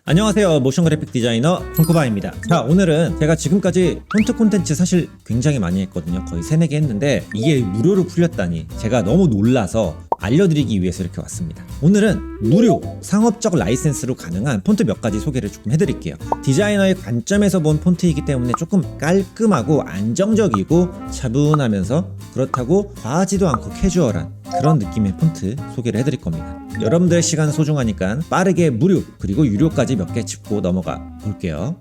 안녕하세요, 모션 그래픽 디자이너 손코바입니다. 자, 오늘은 제가 지금까지 폰트 콘텐츠 사실 굉장히 많이 했거든요. 거의 3, 4개 했는데 이게 무료로 풀렸다니 제가 너무 놀라서 알려드리기 위해서 이렇게 왔습니다. 오늘은 무료 상업적 라이센스로 가능한 폰트 몇 가지 소개를 조금 해드릴게요. 디자이너의 관점에서 본 폰트이기 때문에 조금 깔끔하고 안정적이고 차분하면서 그렇다고 과하지도 않고 캐주얼한 그런 느낌의 폰트 소개를 해드릴 겁니다. 여러분들의 시간은 소중하니까 빠르게 무료 그리고 유료까지 몇 개 짚고 넘어가 볼게요.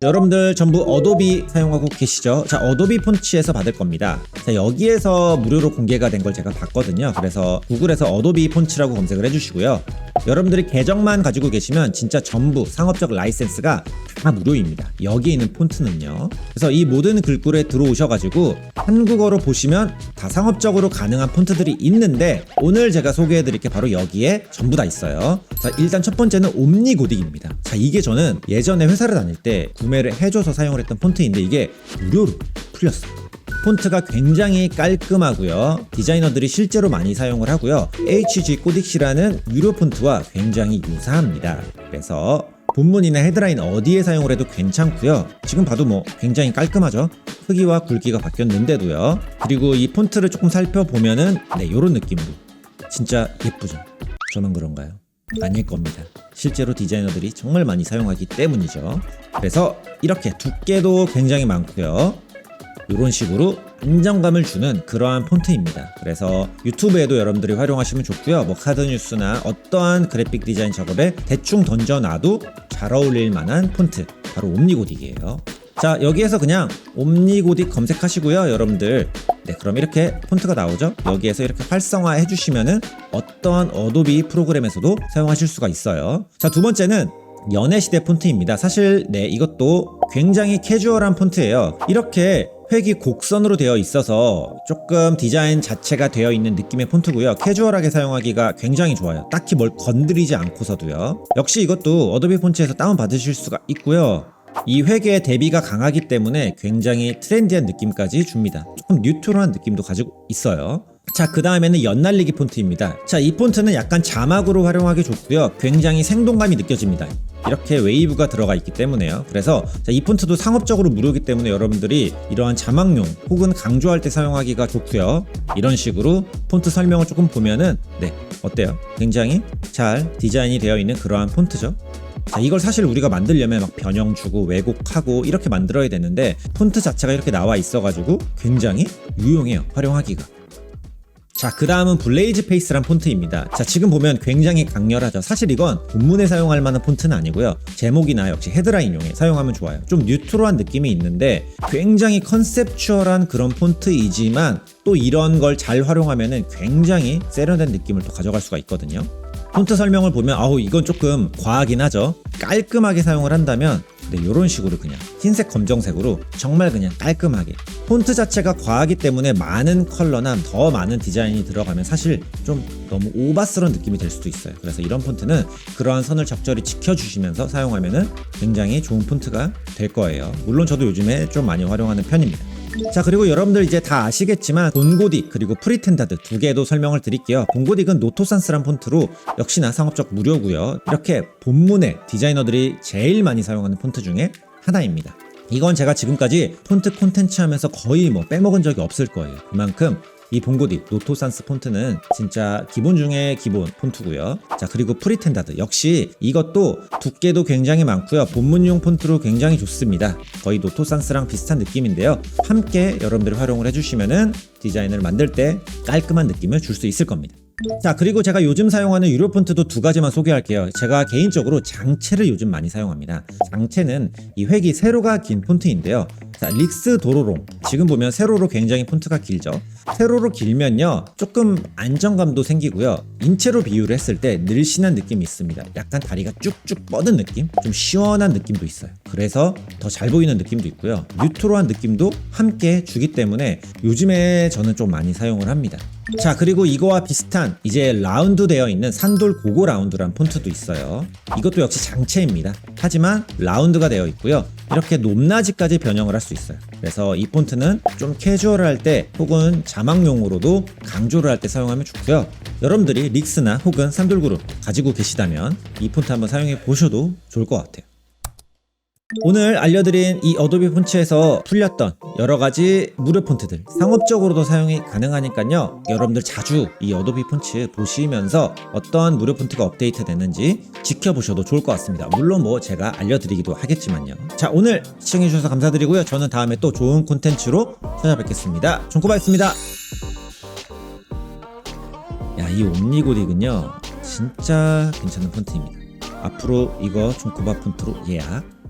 여러분들 전부 어도비 사용하고 계시죠? 자, 어도비 폰치에서 받을 겁니다. 자, 여기에서 무료로 공개가 된 걸 제가 봤거든요. 그래서 구글에서 어도비 폰치라고 검색을 해주시고요. 여러분들이 계정만 가지고 계시면 진짜 전부 상업적 라이센스가 다 무료입니다. 여기에 있는 폰트는요. 그래서 이 모든 글꼴에 들어오셔가지고 한국어로 보시면 다 상업적으로 가능한 폰트들이 있는데 오늘 제가 소개해드릴 게 바로 여기에 전부 다 있어요. 자, 일단 첫 번째는 옴니고딕입니다. 자, 이게 저는 예전에 회사를 다닐 때 구매를 해줘서 사용을 했던 폰트인데 이게 무료로 풀렸어요. 폰트가 굉장히 깔끔하고요. 디자이너들이 실제로 많이 사용을 하고요. HG 코딕시라는 유료 폰트와 굉장히 유사합니다. 그래서 본문이나 헤드라인 어디에 사용을 해도 괜찮고요. 지금 봐도 뭐 굉장히 깔끔하죠. 크기와 굵기가 바뀌었는데도요. 그리고 이 폰트를 조금 살펴보면은 네, 요런 느낌으로 진짜 예쁘죠. 저만 그런가요? 아닐 겁니다. 실제로 디자이너들이 정말 많이 사용하기 때문이죠. 그래서 이렇게 두께도 굉장히 많고요. 이런 식으로 안정감을 주는 그러한 폰트입니다. 그래서 유튜브에도 여러분들이 활용하시면 좋고요. 뭐 카드뉴스나 어떠한 그래픽 디자인 작업에 대충 던져놔도 잘 어울릴 만한 폰트, 바로 옴니고딕이에요. 자, 여기에서 그냥 옴니고딕 검색하시고요. 여러분들 네, 그럼 이렇게 폰트가 나오죠. 여기에서 이렇게 활성화 해주시면은 어떠한 어도비 프로그램에서도 사용하실 수가 있어요. 자, 두 번째는 연애시대 폰트입니다. 사실 네, 이것도 굉장히 캐주얼한 폰트예요. 이렇게 획이 곡선으로 되어 있어서 조금 디자인 자체가 되어 있는 느낌의 폰트고요. 캐주얼하게 사용하기가 굉장히 좋아요. 딱히 뭘 건드리지 않고서도요. 역시 이것도 어도비 폰트에서 다운받으실 수가 있고요. 이 획의 대비가 강하기 때문에 굉장히 트렌디한 느낌까지 줍니다. 조금 뉴트럴한 느낌도 가지고 있어요. 자, 그 다음에는 연날리기 폰트입니다. 자, 이 폰트는 약간 자막으로 활용하기 좋고요. 굉장히 생동감이 느껴집니다. 이렇게 웨이브가 들어가 있기 때문에요. 그래서 자, 이 폰트도 상업적으로 무료이기 때문에 여러분들이 이러한 자막용 혹은 강조할 때 사용하기가 좋고요. 이런 식으로 폰트 설명을 조금 보면은 네, 어때요? 굉장히 잘 디자인이 되어 있는 그러한 폰트죠. 자, 이걸 사실 우리가 만들려면 막 변형 주고 왜곡하고 이렇게 만들어야 되는데 폰트 자체가 이렇게 나와 있어가지고 굉장히 유용해요. 활용하기가. 자, 그 다음은 블레이즈 페이스란 폰트입니다. 자, 지금 보면 굉장히 강렬하죠. 사실 이건 본문에 사용할 만한 폰트는 아니고요. 제목이나 역시 헤드라인용에 사용하면 좋아요. 좀 뉴트럴한 느낌이 있는데 굉장히 컨셉추얼한 그런 폰트이지만 또 이런 걸 잘 활용하면은 굉장히 세련된 느낌을 또 가져갈 수가 있거든요. 폰트 설명을 보면 아우 이건 조금 과하긴 하죠. 깔끔하게 사용을 한다면 네, 이런 식으로 그냥 흰색 검정색으로 정말 그냥 깔끔하게 폰트 자체가 과하기 때문에 많은 컬러나 더 많은 디자인이 들어가면 사실 좀 너무 오바스러운 느낌이 될 수도 있어요. 그래서 이런 폰트는 그러한 선을 적절히 지켜주시면서 사용하면은 굉장히 좋은 폰트가 될 거예요. 물론 저도 요즘에 좀 많이 활용하는 편입니다. 자, 그리고 여러분들 이제 다 아시겠지만 본고딕 그리고 프리텐다드 두 개도 설명을 드릴게요. 본고딕은 노토산스란 폰트로 역시나 상업적 무료고요. 이렇게 본문에 디자이너들이 제일 많이 사용하는 폰트 중에 하나입니다. 이건 제가 지금까지 폰트 콘텐츠 하면서 거의 뭐 빼먹은 적이 없을 거예요. 그만큼 이 본고딕 노토산스 폰트는 진짜 기본 중에 기본 폰트고요. 자, 그리고 프리텐다드 역시 이것도 두께도 굉장히 많고요. 본문용 폰트로 굉장히 좋습니다. 거의 노토산스랑 비슷한 느낌인데요. 함께 여러분들이 활용을 해주시면은 디자인을 만들 때 깔끔한 느낌을 줄 수 있을 겁니다. 자, 그리고 제가 요즘 사용하는 유료 폰트도 두 가지만 소개할게요. 제가 개인적으로 장체를 요즘 많이 사용합니다. 장체는 이 획이 세로가 긴 폰트인데요. 자, 릭스 도로롱. 지금 보면 세로로 굉장히 폰트가 길죠. 세로로 길면요 조금 안정감도 생기고요. 인체로 비유를 했을 때 늘씬한 느낌이 있습니다. 약간 다리가 쭉쭉 뻗은 느낌? 좀 시원한 느낌도 있어요. 그래서 더 잘 보이는 느낌도 있고요. 뉴트럴한 느낌도 함께 주기 때문에 요즘에 저는 좀 많이 사용을 합니다. 자, 그리고 이거와 비슷한 이제 라운드 되어 있는 산돌 고고 라운드란 폰트도 있어요. 이것도 역시 장체입니다. 하지만 라운드가 되어 있고요. 이렇게 높낮이까지 변형을 할 수 있어요. 그래서 이 폰트는 좀 캐주얼할 때 혹은 자막용으로도 강조를 할 때 사용하면 좋고요. 여러분들이 릭스나 혹은 산돌그룹 가지고 계시다면 이 폰트 한번 사용해 보셔도 좋을 것 같아요. 오늘 알려드린 이 어도비 폰츠에서 풀렸던 여러가지 무료 폰트들 상업적으로도 사용이 가능하니까요, 여러분들 자주 이 어도비 폰츠 보시면서 어떤 무료 폰트가 업데이트 됐는지 지켜보셔도 좋을 것 같습니다. 물론 뭐 제가 알려드리기도 하겠지만요. 자, 오늘 시청해주셔서 감사드리고요. 저는 다음에 또 좋은 콘텐츠로 찾아뵙겠습니다. 존코바였습니다. 야, 이 옴니고딕은요 진짜 괜찮은 폰트입니다. 앞으로 이거 존코바 폰트로 예약.